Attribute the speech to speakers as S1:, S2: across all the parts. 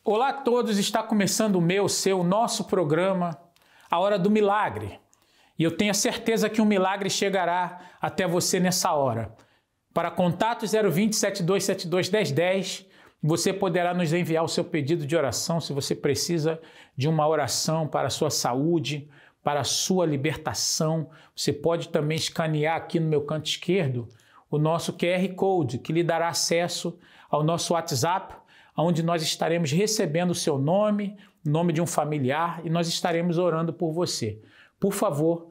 S1: Olá a todos, está começando o nosso programa, A Hora do Milagre. E eu tenho a certeza que um milagre chegará até você nessa hora. Para contato 020 7272 1010, você poderá nos enviar o seu pedido de oração se você precisa de uma oração para a sua saúde, para a sua libertação. Você pode também escanear aqui no meu canto esquerdo o nosso QR Code, que lhe dará acesso ao nosso WhatsApp, onde nós estaremos recebendo o seu nome, o nome de um familiar, e nós estaremos orando por você. Por favor,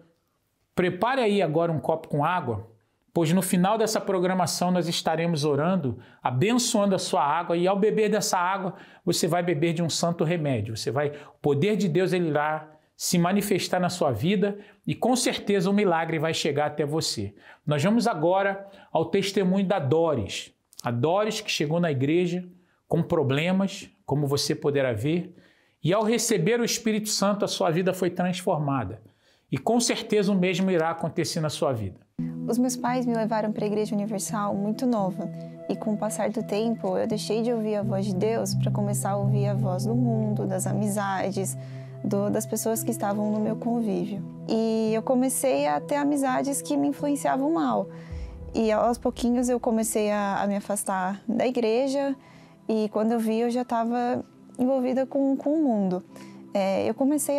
S1: prepare aí agora um copo com água, pois no final dessa programação nós estaremos orando, abençoando a sua água, e ao beber dessa água, você vai beber de um santo remédio. O poder de Deus ele irá se manifestar na sua vida e com certeza um milagre vai chegar até você. Nós vamos agora ao testemunho da Doris. A Doris que chegou na igreja com problemas, como você poderá ver, e ao receber o Espírito Santo, a sua vida foi transformada. E com certeza o mesmo irá acontecer na sua vida.
S2: Os meus pais me levaram para a Igreja Universal muito nova. E com o passar do tempo, eu deixei de ouvir a voz de Deus para começar a ouvir a voz do mundo, das amizades, das pessoas que estavam no meu convívio. E eu comecei a ter amizades que me influenciavam mal. E aos pouquinhos eu comecei a me afastar da igreja. E quando eu vi, eu já estava envolvida com o mundo. Eu comecei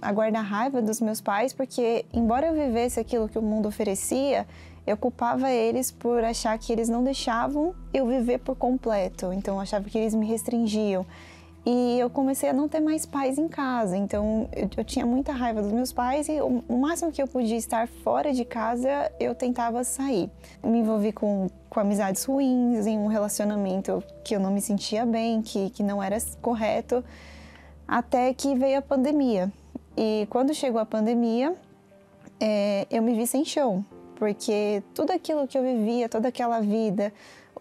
S2: a guardar raiva dos meus pais, porque embora eu vivesse aquilo que o mundo oferecia, eu culpava eles por achar que eles não deixavam eu viver por completo. Então eu achava que eles me restringiam. E eu comecei a não ter mais paz em casa. Então eu tinha muita raiva dos meus pais e o máximo que eu podia estar fora de casa, eu tentava sair. Me envolvi com amizades ruins, em um relacionamento que eu não me sentia bem, que não era correto, até que veio a pandemia. E quando chegou a pandemia, eu me vi sem chão, porque tudo aquilo que eu vivia, toda aquela vida,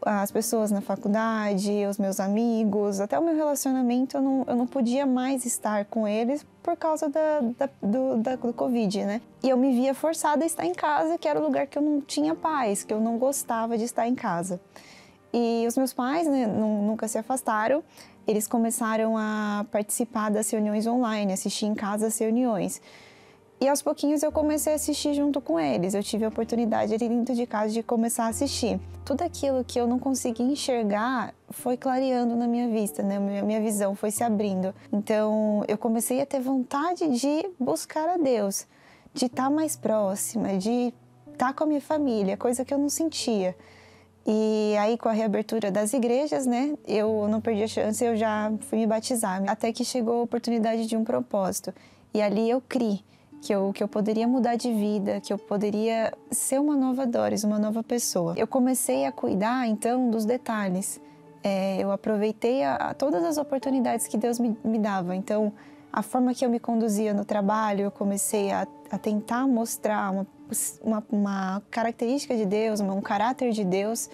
S2: as pessoas na faculdade, os meus amigos, até o meu relacionamento, eu não podia mais estar com eles por causa do Covid, né? E eu me via forçada a estar em casa, que era o lugar que eu não tinha paz, que eu não gostava de estar em casa. E os meus pais, né, nunca se afastaram, eles começaram a participar das reuniões online, assistir em casa as reuniões. E aos pouquinhos eu comecei a assistir junto com eles. Eu tive a oportunidade ali dentro de casa de começar a assistir. Tudo aquilo que eu não conseguia enxergar foi clareando na minha vista, né? Minha visão foi se abrindo. Então eu comecei a ter vontade de buscar a Deus, de estar mais próxima, de estar com a minha família, coisa que eu não sentia. E aí com a reabertura das igrejas, né? Eu não perdi a chance, eu já fui me batizar. Até que chegou a oportunidade de um propósito. E ali eu criei que eu poderia mudar de vida, que eu poderia ser uma nova Doris, uma nova pessoa. Eu comecei a cuidar, então, dos detalhes. Eu aproveitei todas as oportunidades que Deus me dava. Então, a forma que eu me conduzia no trabalho, eu comecei a tentar mostrar uma característica de Deus, um caráter de Deus.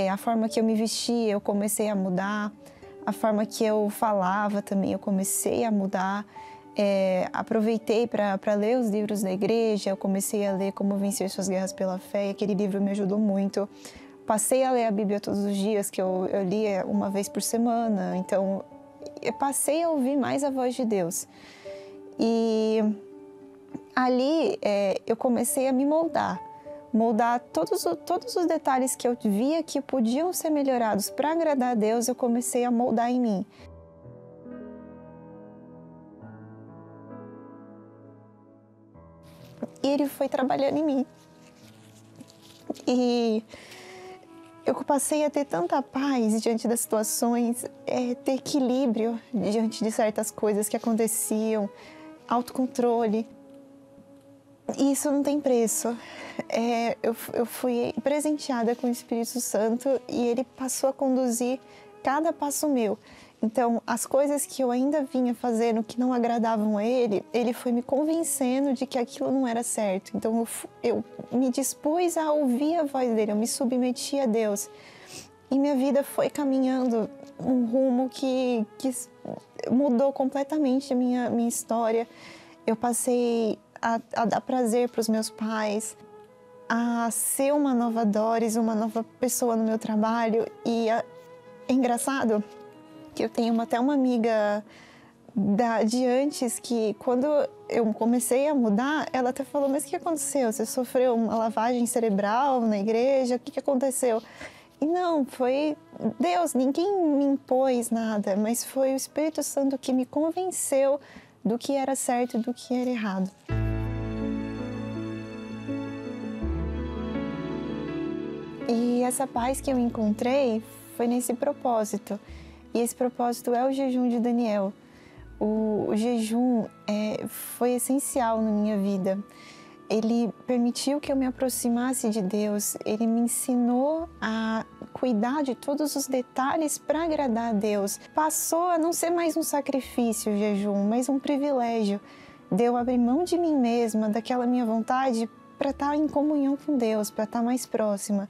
S2: A forma que eu me vestia, eu comecei a mudar. A forma que eu falava também, eu comecei a mudar. Aproveitei para ler os livros da igreja, eu comecei a ler Como Vencer Suas Guerras pela Fé, e aquele livro me ajudou muito. Passei a ler a Bíblia todos os dias, que eu lia uma vez por semana, então eu passei a ouvir mais a voz de Deus. E ali eu comecei a me moldar todos os detalhes que eu via que podiam ser melhorados para agradar a Deus, eu comecei a moldar em mim. E ele foi trabalhando em mim. E eu passei a ter tanta paz diante das situações, ter equilíbrio diante de certas coisas que aconteciam, autocontrole. E isso não tem preço. Eu fui presenteada com o Espírito Santo e ele passou a conduzir cada passo meu. Então, as coisas que eu ainda vinha fazendo que não agradavam a ele foi me convencendo de que aquilo não era certo. Então, eu me dispus a ouvir a voz dele, eu me submeti a Deus. E minha vida foi caminhando um rumo que mudou completamente a minha história. Eu passei a dar prazer para os meus pais, a ser uma nova Doris, uma nova pessoa no meu trabalho. E é engraçado que eu tenho até uma amiga de antes que, quando eu comecei a mudar, ela até falou: mas o que aconteceu? Você sofreu uma lavagem cerebral na igreja? O que aconteceu? E não, foi Deus, ninguém me impôs nada, mas foi o Espírito Santo que me convenceu do que era certo e do que era errado. E essa paz que eu encontrei foi nesse propósito. E esse propósito é o jejum de Daniel. O jejum foi essencial na minha vida. Ele permitiu que eu me aproximasse de Deus. Ele me ensinou a cuidar de todos os detalhes para agradar a Deus. Passou a não ser mais um sacrifício o jejum, mas um privilégio. Deu abrir mão de mim mesma, daquela minha vontade, para estar em comunhão com Deus, para estar mais próxima.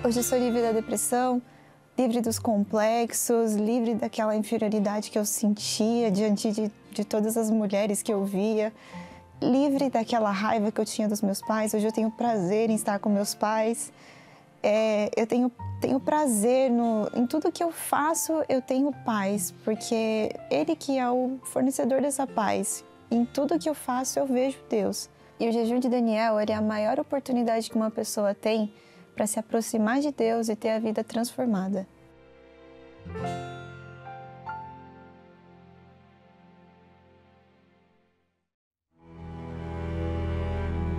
S2: Hoje eu sou livre da depressão, livre dos complexos, livre daquela inferioridade que eu sentia diante de todas as mulheres que eu via, livre daquela raiva que eu tinha dos meus pais. Hoje eu tenho prazer em estar com meus pais, eu tenho prazer em tudo que eu faço. Eu tenho paz, porque Ele que é o fornecedor dessa paz. Em tudo que eu faço eu vejo Deus. E o jejum de Daniel, ele é a maior oportunidade que uma pessoa tem para se aproximar de Deus e ter a vida transformada.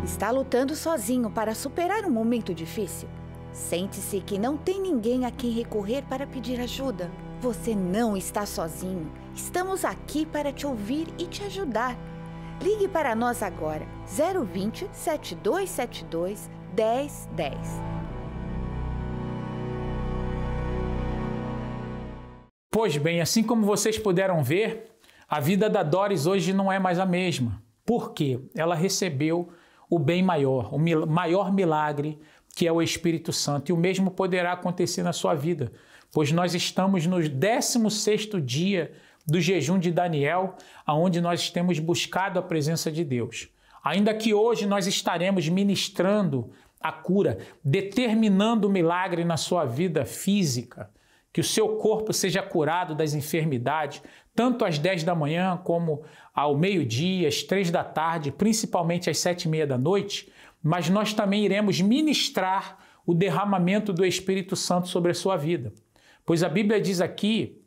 S3: Está lutando sozinho para superar um momento difícil? Sente-se que não tem ninguém a quem recorrer para pedir ajuda. Você não está sozinho. Estamos aqui para te ouvir e te ajudar. Ligue para nós agora, 020 7272 1010.
S1: Pois bem, assim como vocês puderam ver, a vida da Doris hoje não é mais a mesma. Por quê? Ela recebeu o bem maior, o maior milagre, que é o Espírito Santo. E o mesmo poderá acontecer na sua vida, pois nós estamos no 16º dia do jejum de Daniel, onde nós temos buscado a presença de Deus. Ainda que hoje nós estaremos ministrando a cura, determinando o milagre na sua vida física, que o seu corpo seja curado das enfermidades, tanto às 10 da manhã como ao meio-dia, às 3 da tarde, principalmente às 7h30 da noite, mas nós também iremos ministrar o derramamento do Espírito Santo sobre a sua vida. Pois a Bíblia diz aqui,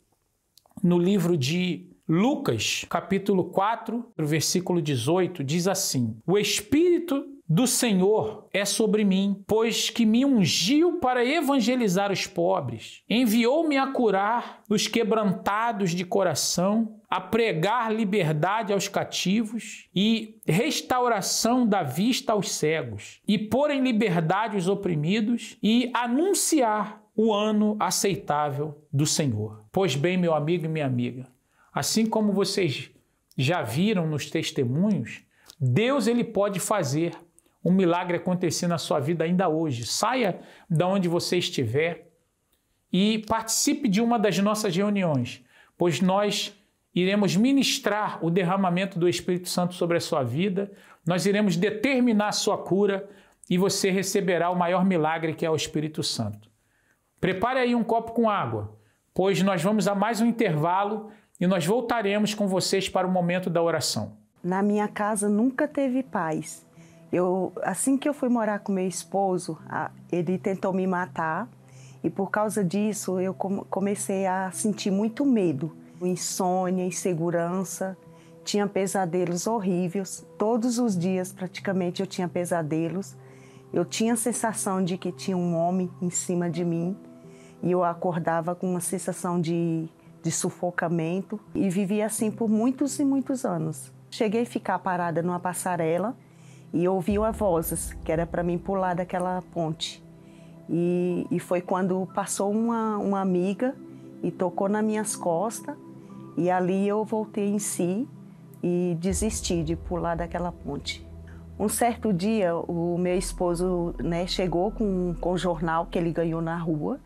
S1: no livro de Lucas, capítulo 4, versículo 18, diz assim: o Espírito do Senhor é sobre mim, pois que me ungiu para evangelizar os pobres, enviou-me a curar os quebrantados de coração, a pregar liberdade aos cativos e restauração da vista aos cegos, e pôr em liberdade os oprimidos e anunciar o ano aceitável do Senhor. Pois bem, meu amigo e minha amiga, assim como vocês já viram nos testemunhos, Deus ele pode fazer um milagre acontecer na sua vida ainda hoje. Saia de onde você estiver e participe de uma das nossas reuniões, pois nós iremos ministrar o derramamento do Espírito Santo sobre a sua vida, nós iremos determinar a sua cura e você receberá o maior milagre, que é o Espírito Santo. Prepare aí um copo com água, pois nós vamos a mais um intervalo e nós voltaremos com vocês para o momento da oração.
S4: Na minha casa nunca teve paz. Assim que eu fui morar com meu esposo, ele tentou me matar e por causa disso eu comecei a sentir muito medo. Insônia, insegurança, tinha pesadelos horríveis. Todos os dias praticamente eu tinha pesadelos. Eu tinha a sensação de que tinha um homem em cima de mim e eu acordava com uma sensação de sufocamento e vivia assim por muitos e muitos anos. Cheguei a ficar parada numa passarela e ouvia vozes, que era para mim pular daquela ponte. E foi quando passou uma amiga e tocou nas minhas costas e ali eu voltei em si e desisti de pular daquela ponte. Um certo dia o meu esposo chegou com um jornal que ele ganhou na rua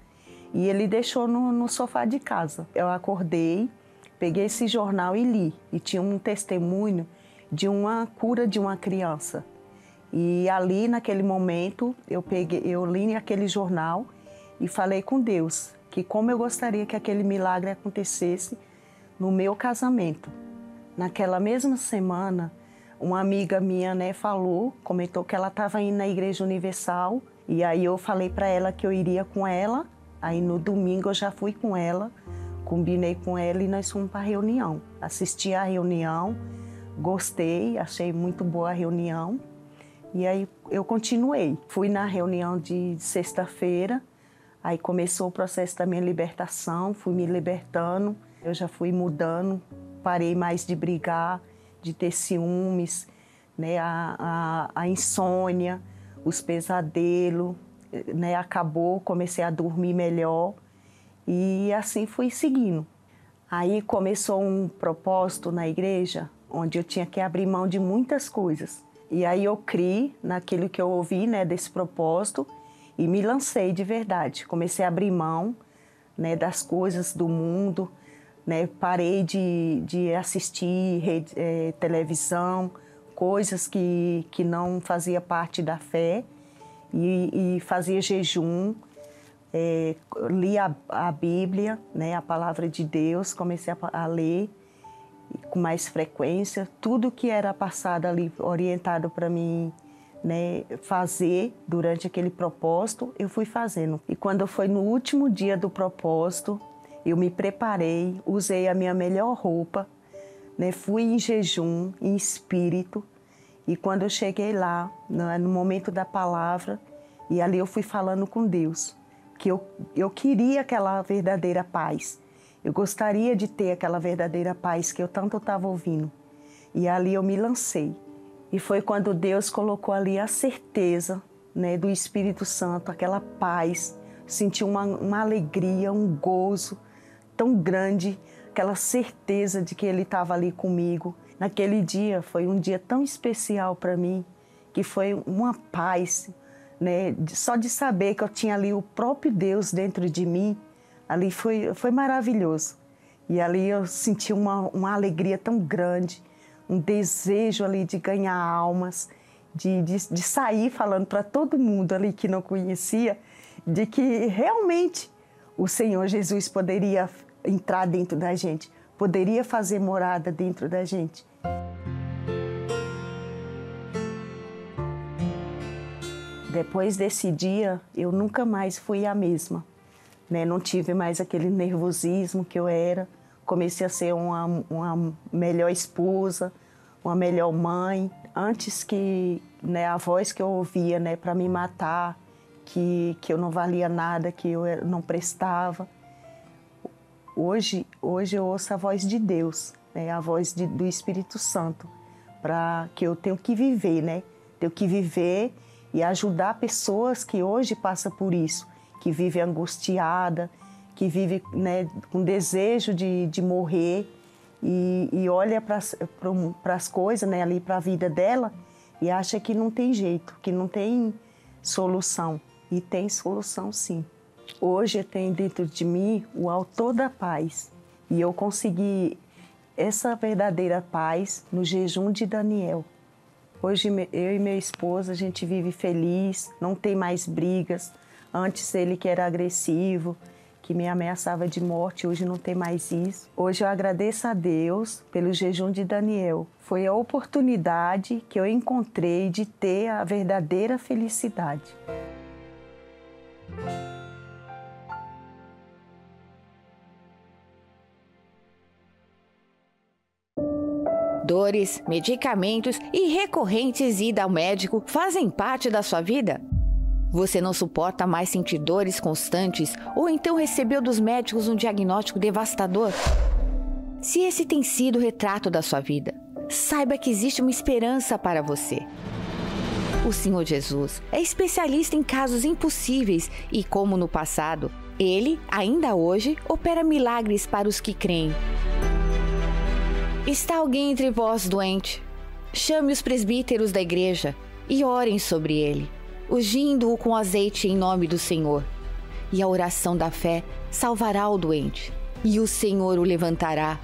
S4: e ele deixou no sofá de casa. Eu acordei, peguei esse jornal e li. E tinha um testemunho de uma cura de uma criança. E ali, naquele momento, eu li aquele jornal e falei com Deus que como eu gostaria que aquele milagre acontecesse no meu casamento. Naquela mesma semana, uma amiga minha, comentou que ela estava indo na Igreja Universal, e aí eu falei para ela que eu iria com ela. Aí no domingo eu já fui com ela, combinei com ela e nós fomos para a reunião. Assisti a reunião, gostei, achei muito boa a reunião. E aí eu continuei. Fui na reunião de sexta-feira, aí começou o processo da minha libertação, fui me libertando. Eu já fui mudando, parei mais de brigar, de ter ciúmes, a insônia, os pesadelos, acabou, comecei a dormir melhor e assim fui seguindo. Aí começou um propósito na igreja, onde eu tinha que abrir mão de muitas coisas. E aí eu criei naquilo que eu ouvi, desse propósito e me lancei de verdade. Comecei a abrir mão, das coisas do mundo, parei de assistir televisão, coisas que não fazia parte da fé e fazia jejum, li a Bíblia, a palavra de Deus, comecei a ler com mais frequência, tudo que era passado ali, orientado para mim fazer durante aquele propósito, eu fui fazendo. E quando foi no último dia do propósito, eu me preparei, usei a minha melhor roupa, fui em jejum, em espírito, e quando eu cheguei lá, no momento da palavra, e ali eu fui falando com Deus, que eu queria aquela verdadeira paz. Eu gostaria de ter aquela verdadeira paz que eu tanto estava ouvindo. E ali eu me lancei. E foi quando Deus colocou ali a certeza do Espírito Santo, aquela paz. Senti uma alegria, um gozo tão grande, aquela certeza de que Ele estava ali comigo. Naquele dia foi um dia tão especial para mim, que foi uma paz, só de saber que eu tinha ali o próprio Deus dentro de mim. Ali foi maravilhoso. E ali eu senti uma alegria tão grande, um desejo ali de ganhar almas, de sair falando para todo mundo ali que não conhecia, de que realmente o Senhor Jesus poderia entrar dentro da gente, poderia fazer morada dentro da gente. Depois desse dia, eu nunca mais fui a mesma. Não tive mais aquele nervosismo que eu era. Comecei a ser uma melhor esposa, uma melhor mãe. Antes que a voz que eu ouvia para me matar, que eu não valia nada, que eu não prestava. Hoje eu ouço a voz de Deus, a voz do Espírito Santo, para que eu tenho que viver, Tenho que viver e ajudar pessoas que hoje passam por isso, que vive angustiada, que vive com desejo de morrer e olha para as coisas, ali para a vida dela e acha que não tem jeito, que não tem solução. E tem solução sim. Hoje eu tenho dentro de mim o autor da paz e eu consegui essa verdadeira paz no jejum de Daniel. Hoje eu e minha esposa, a gente vive feliz, não tem mais brigas. Antes ele que era agressivo, que me ameaçava de morte, hoje não tem mais isso. Hoje eu agradeço a Deus pelo jejum de Daniel. Foi a oportunidade que eu encontrei de ter a verdadeira felicidade.
S3: Dores, medicamentos e recorrentes ida ao médico fazem parte da sua vida? Você não suporta mais sentir dores constantes ou então recebeu dos médicos um diagnóstico devastador? Se esse tem sido o retrato da sua vida, saiba que existe uma esperança para você. O Senhor Jesus é especialista em casos impossíveis e, como no passado, Ele, ainda hoje, opera milagres para os que creem. Está alguém entre vós doente? Chame os presbíteros da igreja e orem sobre ele, ungindo-o com azeite em nome do Senhor. E a oração da fé salvará o doente, e o Senhor o levantará.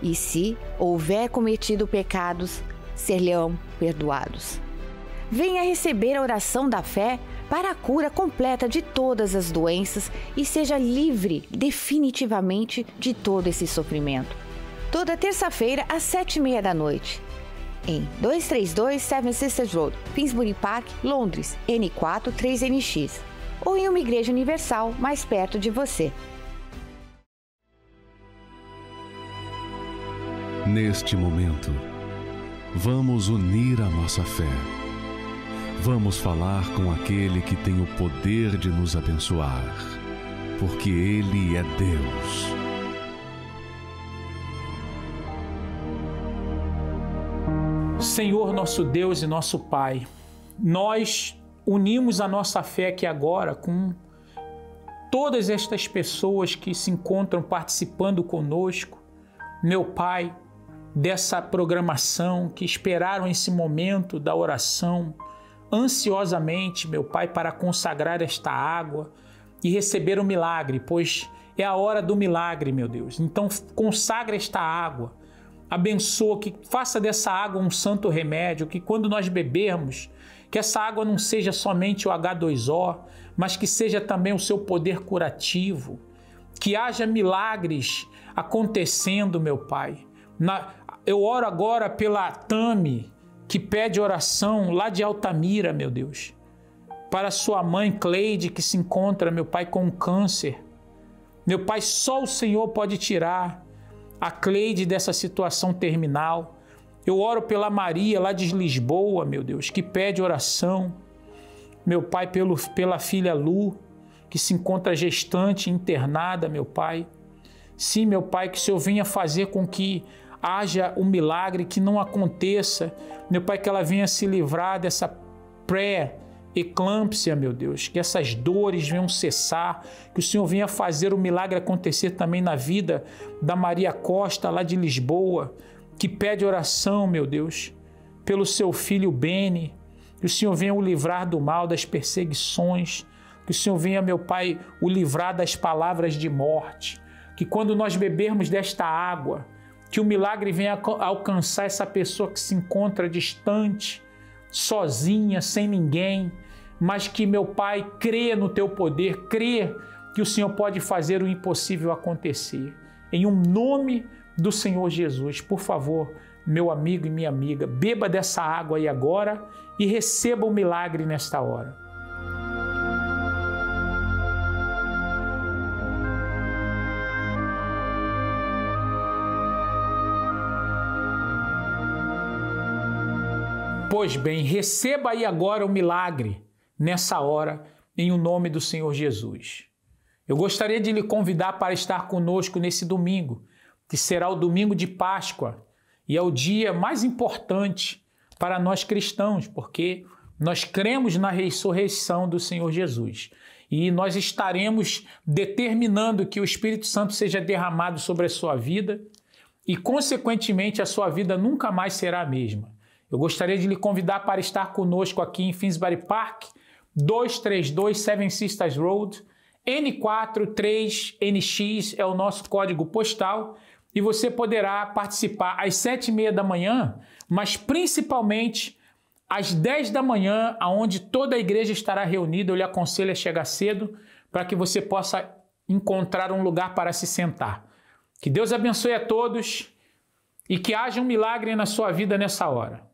S3: E se houver cometido pecados, ser-lhe-ão perdoados. Venha receber a oração da fé para a cura completa de todas as doenças e seja livre definitivamente de todo esse sofrimento. Toda terça-feira às 7h30 da noite, em 232 Seven Sisters Road, Finsbury Park, Londres, N4 3NX, ou em uma igreja universal mais perto de você.
S5: Neste momento, vamos unir a nossa fé. Vamos falar com aquele que tem o poder de nos abençoar, porque Ele é Deus.
S1: Senhor, nosso Deus e nosso Pai, nós unimos a nossa fé aqui agora com todas estas pessoas que se encontram participando conosco, meu Pai, dessa programação, que esperaram esse momento da oração ansiosamente, meu Pai, para consagrar esta água e receber o milagre, pois é a hora do milagre, meu Deus. Então consagra esta água, abençoa, que faça dessa água um santo remédio, que quando nós bebermos, que essa água não seja somente o H2O, mas que seja também o seu poder curativo, que haja milagres acontecendo, meu Pai. Eu oro agora pela Tami, que pede oração lá de Altamira, meu Deus, para sua mãe Cleide, que se encontra, meu Pai, com câncer. Meu Pai, só o Senhor pode tirar a Cleide dessa situação terminal. Eu oro pela Maria, lá de Lisboa, meu Deus, que pede oração. Meu Pai, pela filha Lu, que se encontra gestante, internada, meu Pai. Sim, meu Pai, que o Senhor venha fazer com que haja um milagre, que não aconteça, meu Pai, que ela venha se livrar dessa pré-eclâmpsia, meu Deus, que essas dores venham cessar, que o Senhor venha fazer o milagre acontecer também na vida da Maria Costa, lá de Lisboa, que pede oração, meu Deus, pelo seu filho Beni, que o Senhor venha o livrar do mal, das perseguições, que o Senhor venha, meu Pai, o livrar das palavras de morte, que quando nós bebermos desta água, que o milagre venha alcançar essa pessoa que se encontra distante, sozinha, sem ninguém, mas que, meu Pai, crê no Teu poder, crê que o Senhor pode fazer o impossível acontecer. Em um nome do Senhor Jesus, por favor, meu amigo e minha amiga, beba dessa água aí agora e receba o milagre nesta hora. Pois bem, receba aí agora o milagre nessa hora, em o nome do Senhor Jesus. Eu gostaria de lhe convidar para estar conosco nesse domingo, que será o domingo de Páscoa, e é o dia mais importante para nós cristãos, porque nós cremos na ressurreição do Senhor Jesus. E nós estaremos determinando que o Espírito Santo seja derramado sobre a sua vida e, consequentemente, a sua vida nunca mais será a mesma. Eu gostaria de lhe convidar para estar conosco aqui em Finsbury Park, 232 Seven Sisters Road, N4 3NX é o nosso código postal, e você poderá participar às 7h30 da manhã, mas principalmente às 10 da manhã, onde toda a igreja estará reunida. Eu lhe aconselho a chegar cedo para que você possa encontrar um lugar para se sentar. Que Deus abençoe a todos e que haja um milagre na sua vida nessa hora.